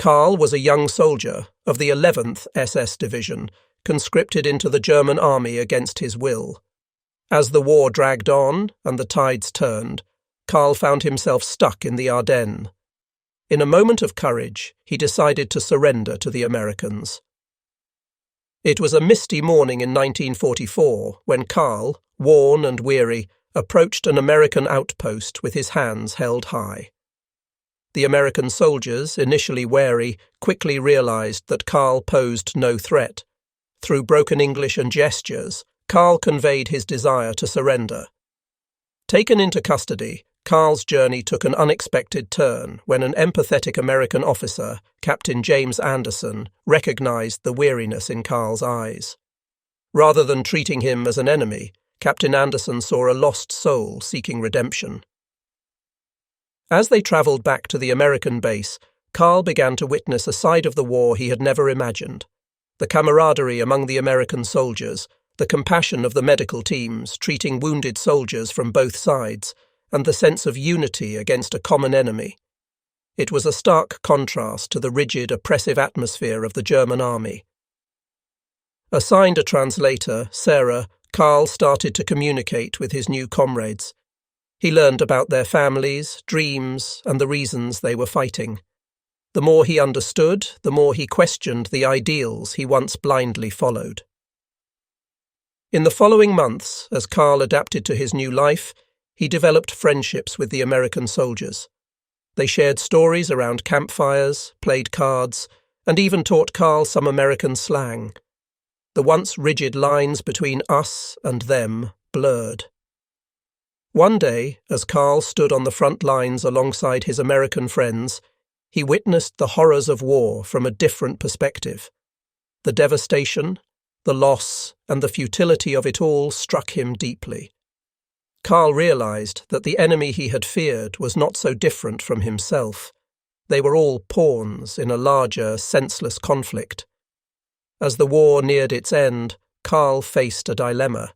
Karl was a young soldier of the 11th SS Division, conscripted into the German army against his will. As the war dragged on and the tides turned, Karl found himself stuck in the Ardennes. In a moment of courage, he decided to surrender to the Americans. It was a misty morning in 1944 when Karl, worn and weary, approached an American outpost with his hands held high. The American soldiers, initially wary, quickly realized that Karl posed no threat. Through broken English and gestures, Karl conveyed his desire to surrender. Taken into custody, Karl's journey took an unexpected turn when an empathetic American officer, Captain James Anderson, recognized the weariness in Karl's eyes. Rather than treating him as an enemy, Captain Anderson saw a lost soul seeking redemption. As they traveled back to the American base, Karl began to witness a side of the war he had never imagined. The camaraderie among the American soldiers, the compassion of the medical teams treating wounded soldiers from both sides, and the sense of unity against a common enemy. It was a stark contrast to the rigid, oppressive atmosphere of the German army. Assigned a translator, Sarah, Karl started to communicate with his new comrades. He learned about their families, dreams, and the reasons they were fighting. The more he understood, the more he questioned the ideals he once blindly followed. In the following months, as Karl adapted to his new life, he developed friendships with the American soldiers. They shared stories around campfires, played cards, and even taught Karl some American slang. The once rigid lines between us and them blurred. One day, as Karl stood on the front lines alongside his American friends, he witnessed the horrors of war from a different perspective. The devastation, the loss, and the futility of it all struck him deeply. Karl realized that the enemy he had feared was not so different from himself. They were all pawns in a larger, senseless conflict. As the war neared its end, Karl faced a dilemma.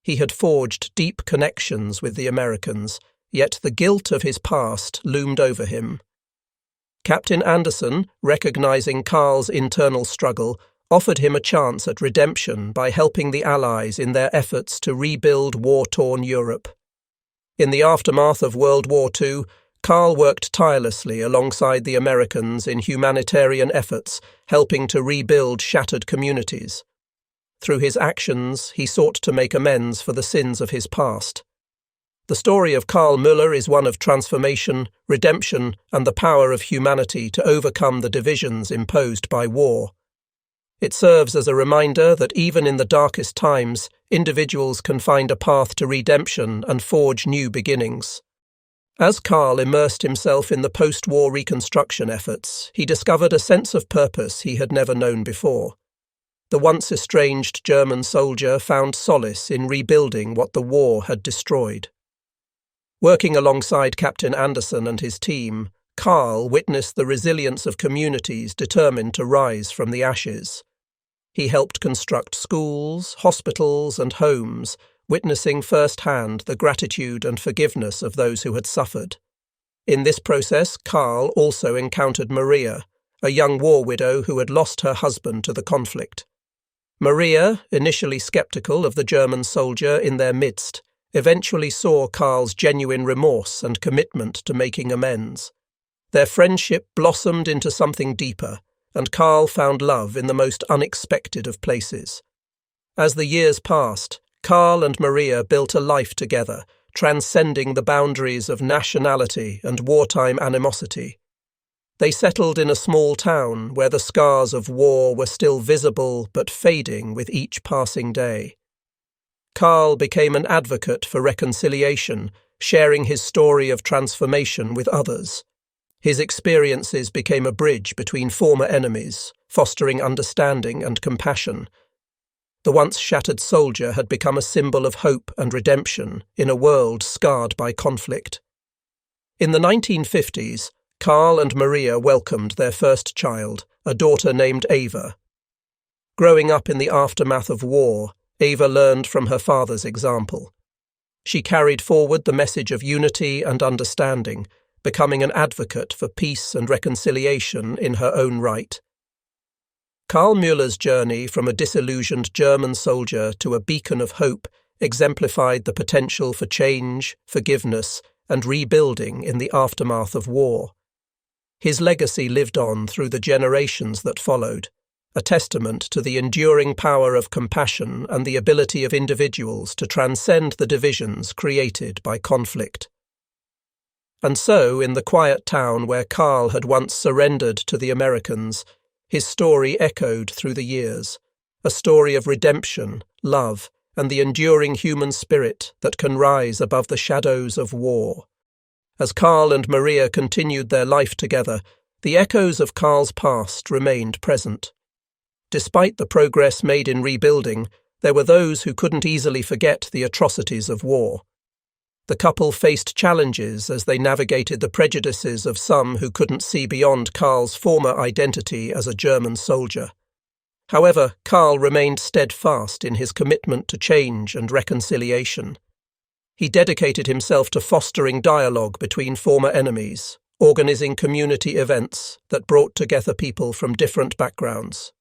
He had forged deep connections with the Americans, yet the guilt of his past loomed over him. Captain Anderson, recognizing Karl's internal struggle, offered him a chance at redemption by helping the Allies in their efforts to rebuild war-torn Europe. In the aftermath of World War II, Karl worked tirelessly alongside the Americans in humanitarian efforts, helping to rebuild shattered communities. Through his actions, he sought to make amends for the sins of his past. The story of Karl Müller is one of transformation, redemption, and the power of humanity to overcome the divisions imposed by war. It serves as a reminder that even in the darkest times, individuals can find a path to redemption and forge new beginnings. As Karl immersed himself in the post-war reconstruction efforts, he discovered a sense of purpose he had never known before. The once estranged German soldier found solace in rebuilding what the war had destroyed. Working alongside Captain Anderson and his team, Karl witnessed the resilience of communities determined to rise from the ashes. He helped construct schools, hospitals, and homes, witnessing firsthand the gratitude and forgiveness of those who had suffered. In this process, Karl also encountered Maria, a young war widow who had lost her husband to the conflict. Maria, initially skeptical of the German soldier in their midst, eventually saw Karl's genuine remorse and commitment to making amends. Their friendship blossomed into something deeper, and Karl found love in the most unexpected of places. As the years passed, Karl and Maria built a life together, transcending the boundaries of nationality and wartime animosity. They settled in a small town where the scars of war were still visible but fading with each passing day. Karl became an advocate for reconciliation, sharing his story of transformation with others. His experiences became a bridge between former enemies, fostering understanding and compassion. The once shattered soldier had become a symbol of hope and redemption in a world scarred by conflict. In the 1950s, Karl and Maria welcomed their first child, a daughter named Ava. Growing up in the aftermath of war, Ava learned from her father's example. She carried forward the message of unity and understanding, becoming an advocate for peace and reconciliation in her own right. Karl Müller's journey from a disillusioned German soldier to a beacon of hope exemplified the potential for change, forgiveness, and rebuilding in the aftermath of war. His legacy lived on through the generations that followed, a testament to the enduring power of compassion and the ability of individuals to transcend the divisions created by conflict. And so, in the quiet town where Karl had once surrendered to the Americans, his story echoed through the years, a story of redemption, love, and the enduring human spirit that can rise above the shadows of war. As Karl and Maria continued their life together, the echoes of Karl's past remained present. Despite the progress made in rebuilding, there were those who couldn't easily forget the atrocities of war. The couple faced challenges as they navigated the prejudices of some who couldn't see beyond Karl's former identity as a German soldier. However, Karl remained steadfast in his commitment to change and reconciliation. He dedicated himself to fostering dialogue between former enemies, organizing community events that brought together people from different backgrounds.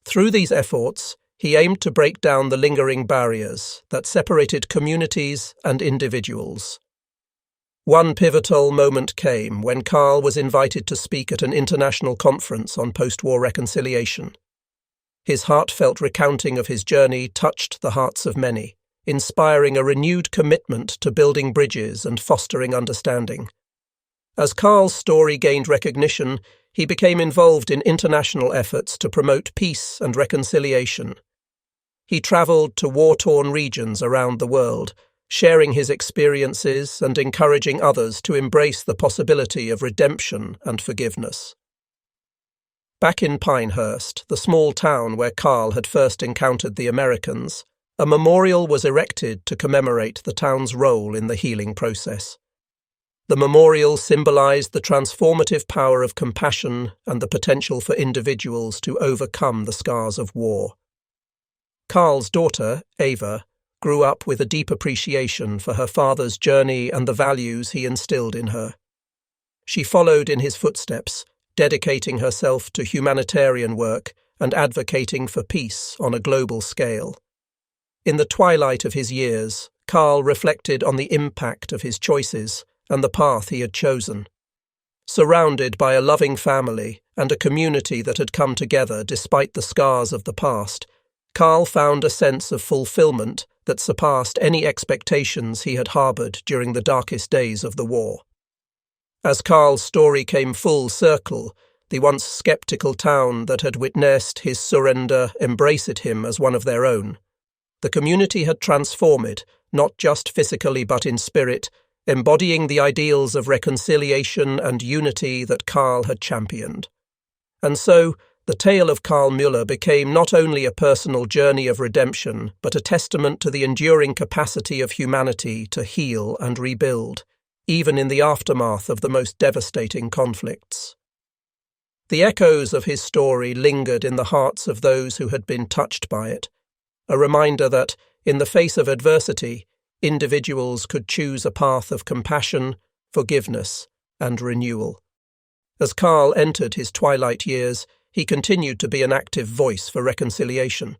Through these efforts, he aimed to break down the lingering barriers that separated communities and individuals. One pivotal moment came when Karl was invited to speak at an international conference on post-war reconciliation. His heartfelt recounting of his journey touched the hearts of many, inspiring a renewed commitment to building bridges and fostering understanding. As Karl's story gained recognition, he became involved in international efforts to promote peace and reconciliation. He travelled to war-torn regions around the world, sharing his experiences and encouraging others to embrace the possibility of redemption and forgiveness. Back in Pinehurst, the small town where Karl had first encountered the Americans, a memorial was erected to commemorate the town's role in the healing process. The memorial symbolized the transformative power of compassion and the potential for individuals to overcome the scars of war. Karl's daughter, Ava, grew up with a deep appreciation for her father's journey and the values he instilled in her. She followed in his footsteps, dedicating herself to humanitarian work and advocating for peace on a global scale. In the twilight of his years, Karl reflected on the impact of his choices and the path he had chosen. Surrounded by a loving family and a community that had come together despite the scars of the past, Karl found a sense of fulfillment that surpassed any expectations he had harboured during the darkest days of the war. As Karl's story came full circle, the once sceptical town that had witnessed his surrender embraced him as one of their own. The community had transformed, not just physically but in spirit, embodying the ideals of reconciliation and unity that Karl had championed. And so, the tale of Karl Müller became not only a personal journey of redemption, but a testament to the enduring capacity of humanity to heal and rebuild, even in the aftermath of the most devastating conflicts. The echoes of his story lingered in the hearts of those who had been touched by it, a reminder that, in the face of adversity, individuals could choose a path of compassion, forgiveness, and renewal. As Karl entered his twilight years, he continued to be an active voice for reconciliation.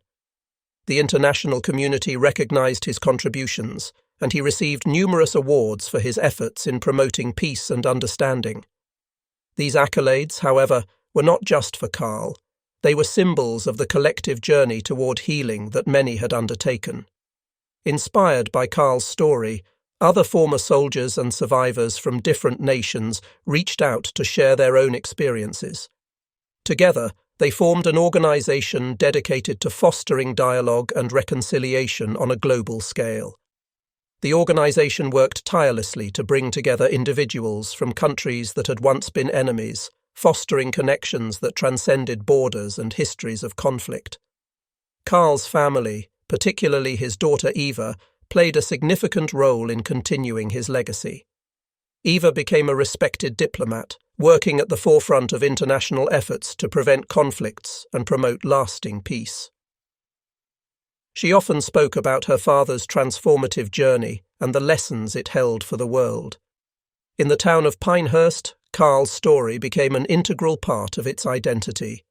The international community recognized his contributions, and he received numerous awards for his efforts in promoting peace and understanding. These accolades, however, were not just for Karl. They were symbols of the collective journey toward healing that many had undertaken. Inspired by Karl's story, other former soldiers and survivors from different nations reached out to share their own experiences. Together, they formed an organization dedicated to fostering dialogue and reconciliation on a global scale. The organization worked tirelessly to bring together individuals from countries that had once been enemies, fostering connections that transcended borders and histories of conflict. Karl's family, particularly his daughter Eva, played a significant role in continuing his legacy. Eva became a respected diplomat, working at the forefront of international efforts to prevent conflicts and promote lasting peace. She often spoke about her father's transformative journey and the lessons it held for the world. In the town of Pinehurst, Carl's story became an integral part of its identity.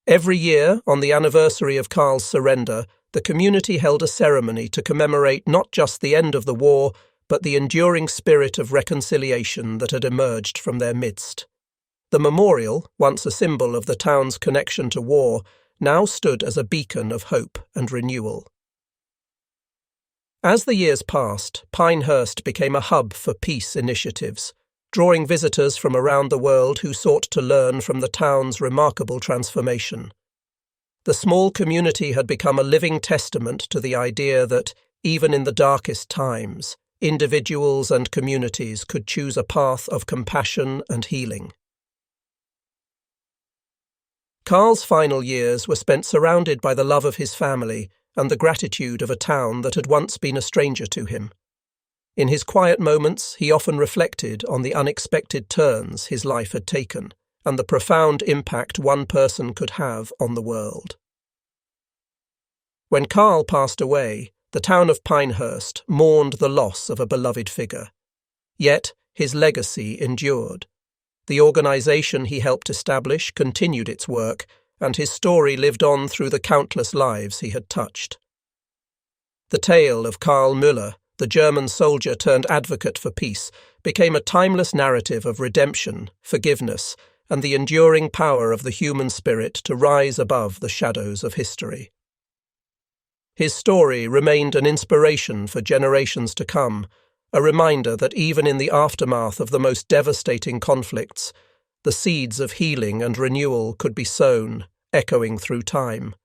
Every year, on the anniversary of Carl's surrender, the community held a ceremony to commemorate not just the end of the war, but the enduring spirit of reconciliation that had emerged from their midst. The memorial, once a symbol of the town's connection to war, now stood as a beacon of hope and renewal. As the years passed, Pinehurst became a hub for peace initiatives, drawing visitors from around the world who sought to learn from the town's remarkable transformation. The small community had become a living testament to the idea that, even in the darkest times, individuals and communities could choose a path of compassion and healing. Carl's final years were spent surrounded by the love of his family and the gratitude of a town that had once been a stranger to him. In his quiet moments, he often reflected on the unexpected turns his life had taken and the profound impact one person could have on the world. When Carl passed away, the town of Pinehurst mourned the loss of a beloved figure. Yet his legacy endured. The organization he helped establish continued its work, and his story lived on through the countless lives he had touched. The tale of Karl Müller, the German soldier turned advocate for peace, became a timeless narrative of redemption, forgiveness, and the enduring power of the human spirit to rise above the shadows of history. His story remained an inspiration for generations to come, a reminder that even in the aftermath of the most devastating conflicts, the seeds of healing and renewal could be sown, echoing through time.